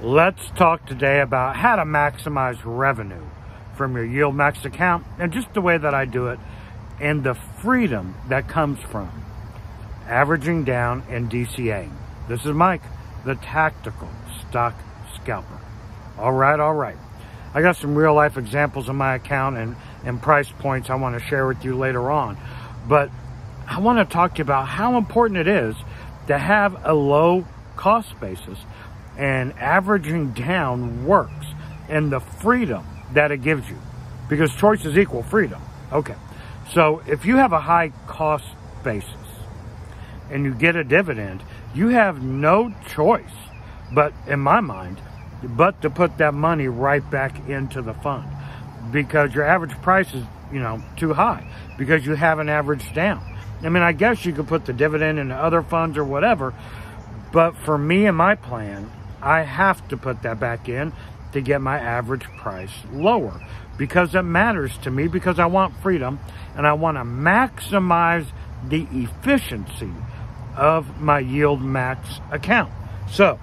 Let's talk today about how to maximize revenue from your Yieldmax account and just the way that I do it and the freedom that comes from averaging down and DCAing. This is Mike, the Tactical Stock Scalper. All right. I got some real life examples on my account and price points I want to share with you later on. But I want to talk to you about how important it is to have a low cost basis, and averaging down works, and the freedom that it gives you, because choices equal freedom. Okay, so if you have a high cost basis and you get a dividend, you have no choice but, in my mind, but to put that money right back into the fund, because your average price is, too high, because you haven't averaged down. I mean, I guess you could put the dividend into other funds or whatever, but for me and my plan, I have to put that back in to get my average price lower, because it matters to me, because I want freedom and I want to maximize the efficiency of my Yieldmax account. So,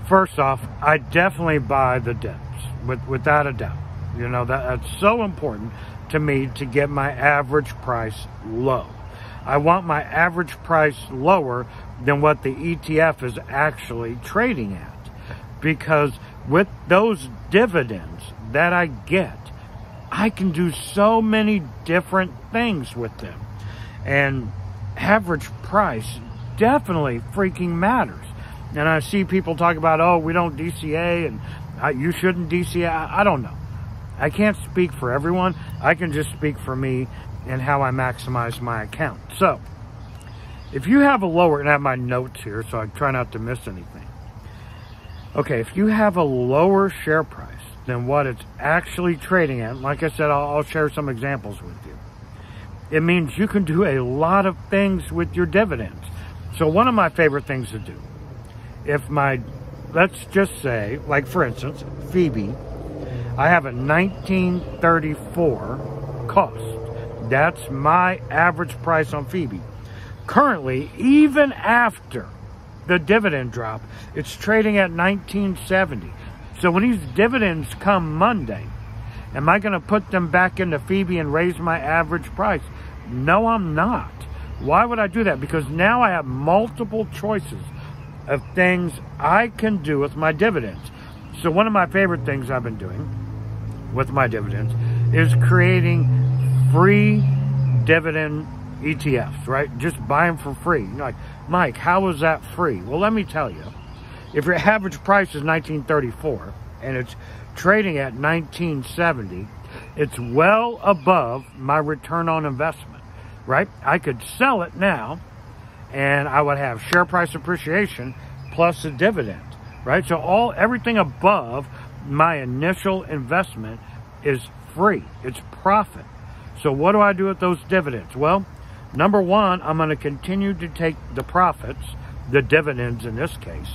first off, I definitely buy the dips, without a doubt. That's so important to me to get my average price low. I want my average price lower than what the ETF is actually trading at, because with those dividends that I get, I can do so many different things with them. And average price definitely freaking matters. And I see people talk about, oh, we don't DCA and you shouldn't DCA. I don't know. I can't speak for everyone. I can just speak for me and how I maximize my account. So, if you have a lower, and I have my notes here, so I try not to miss anything. Okay, if you have a lower share price than what it's actually trading at, like I said, I'll share some examples with you. It means you can do a lot of things with your dividends. So one of my favorite things to do, let's just say, like for instance, Phoebe, I have a 1934 cost. That's my average price on Phoebe. Currently, even after the dividend drop, it's trading at 1970. So when these dividends come Monday, am I going to put them back into Phoebe and raise my average price? No, I'm not. Why would I do that? Because now I have multiple choices of things I can do with my dividends. So one of my favorite things I've been doing with my dividends is creating free dividend ETFs, right? Just buy them for free. You're like, Mike, how is that free? Well, let me tell you. If your average price is 1934 and it's trading at 1970, it's well above my return on investment, right? I could sell it now and I would have share price appreciation plus a dividend, right? So everything above my initial investment is free. It's profit. So what do I do with those dividends? Well, number one, I'm going to continue to take the profits, the dividends in this case,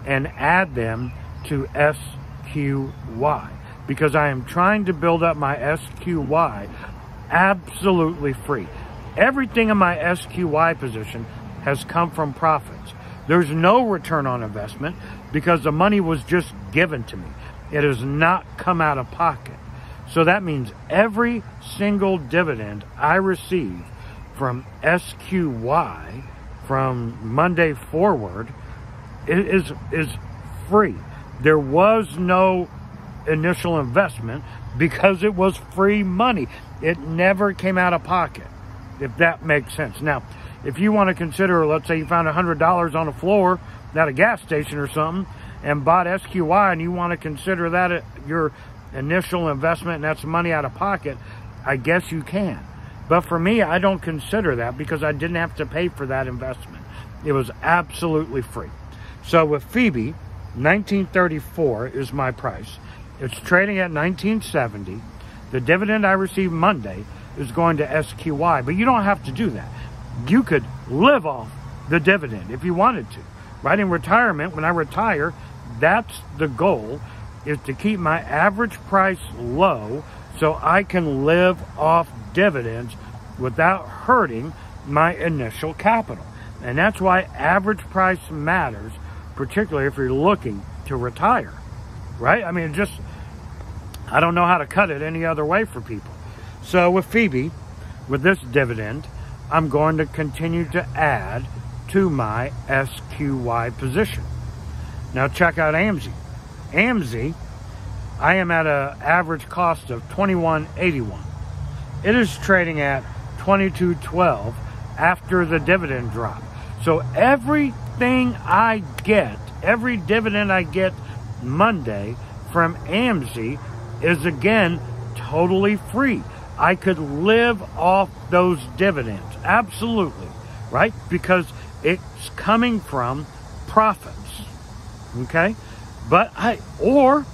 and add them to SQY, because I am trying to build up my SQY absolutely free. Everything in my SQY position has come from profits. There's no return on investment because the money was just given to me. It has not come out of pocket. So that means every single dividend I receive from SQY from Monday forward is free. There was no initial investment because it was free money. It never came out of pocket, if that makes sense. Now, if you want to consider, let's say you found $100 on the floor at a gas station or something and bought SQY, and you want to consider that your initial investment and that's money out of pocket, I guess you can. But for me, I don't consider that because I didn't have to pay for that investment. It was absolutely free. So with Phoebe, 1934 is my price. It's trading at 1970. The dividend I receive Monday is going to SQY, but you don't have to do that. You could live off the dividend if you wanted to. Right in retirement, when I retire, that's the goal, is to keep my average price low so I can live off dividends without hurting my initial capital. And that's why average price matters particularly if you're looking to retire, right? I mean, I don't know how to cut it any other way for people. So with Phoebe, with this dividend, I'm going to continue to add to my SQY position. Now check out AMZ. AMZ, I am at an average cost of $21.81. It is trading at $22.12 after the dividend drop. So everything I get, every dividend I get Monday from AMZ is again totally free. I could live off those dividends, absolutely, right? Because it's coming from profits, okay? But or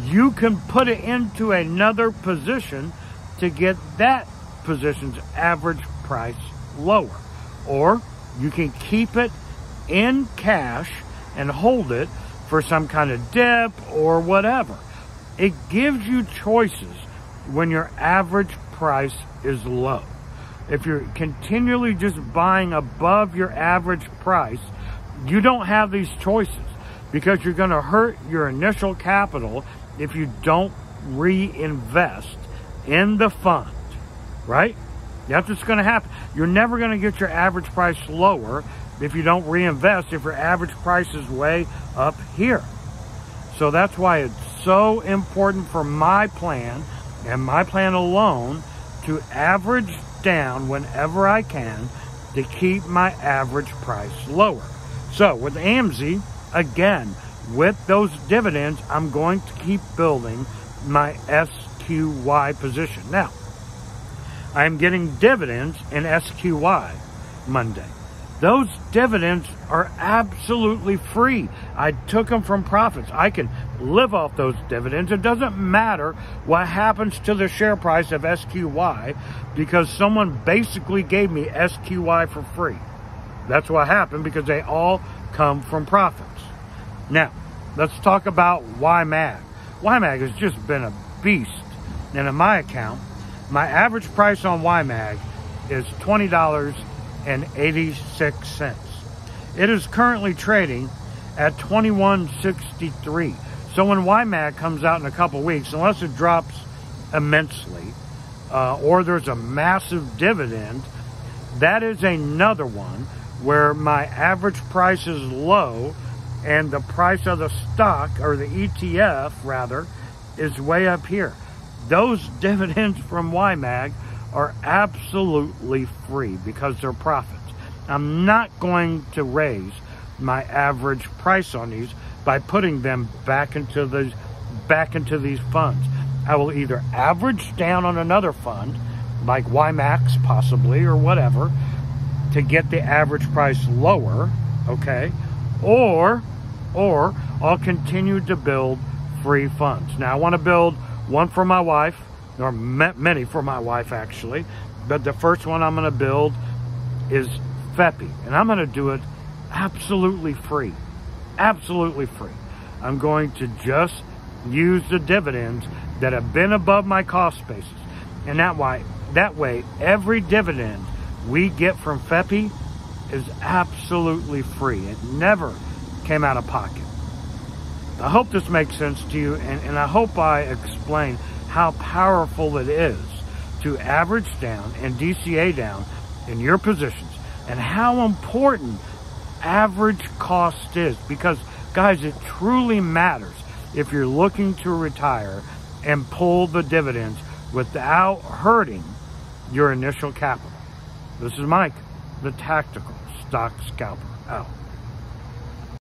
you can put it into another position to get that position's average price lower. Or you can keep it in cash and hold it for some kind of dip or whatever. It gives you choices when your average price is low. If you're continually just buying above your average price, you don't have these choices, because you're going to hurt your initial capital if you don't reinvest in the fund, right? That's what's going to happen. You're never going to get your average price lower if you don't reinvest, if your average price is way up here. So that's why it's so important for my plan, and my plan alone, to average down whenever I can to keep my average price lower. So with AMZ, again, with those dividends, I'm going to keep building my SQY position. Now, I'm getting dividends in SQY Monday. Those dividends are absolutely free. I took them from profits. I can live off those dividends. It doesn't matter what happens to the share price of SQY, because someone basically gave me SQY for free. That's what happened, because they all come from profits. Now, let's talk about YMAG. YMAG has just been a beast. And in my account, my average price on YMAG is $20.86. It is currently trading at $21.63. So when YMAG comes out in a couple weeks, unless it drops immensely, or there's a massive dividend, that is another one where my average price is low and the price of the stock, or the ETF rather, is way up here. Those dividends from YMAG are absolutely free because they're profits. I'm not going to raise my average price on these by putting them back into these funds. I will either average down on another fund, like YMAX possibly, or whatever, to get the average price lower, okay? Or I'll continue to build free funds. Now, I want to build one for my wife, or many for my wife actually, but the first one I'm going to build is FEPI, and I'm going to do it absolutely free. Absolutely free. I'm going to just use the dividends that have been above my cost basis, and that way every dividend we get from FEPI is absolutely free. It never came out of pocket. I hope this makes sense to you, and I hope I explain how powerful it is to average down and DCA down in your positions, and how important average cost is, because guys, it truly matters if you're looking to retire and pull the dividends without hurting your initial capital. This is Mike, the Tactical Stock Scalper, out.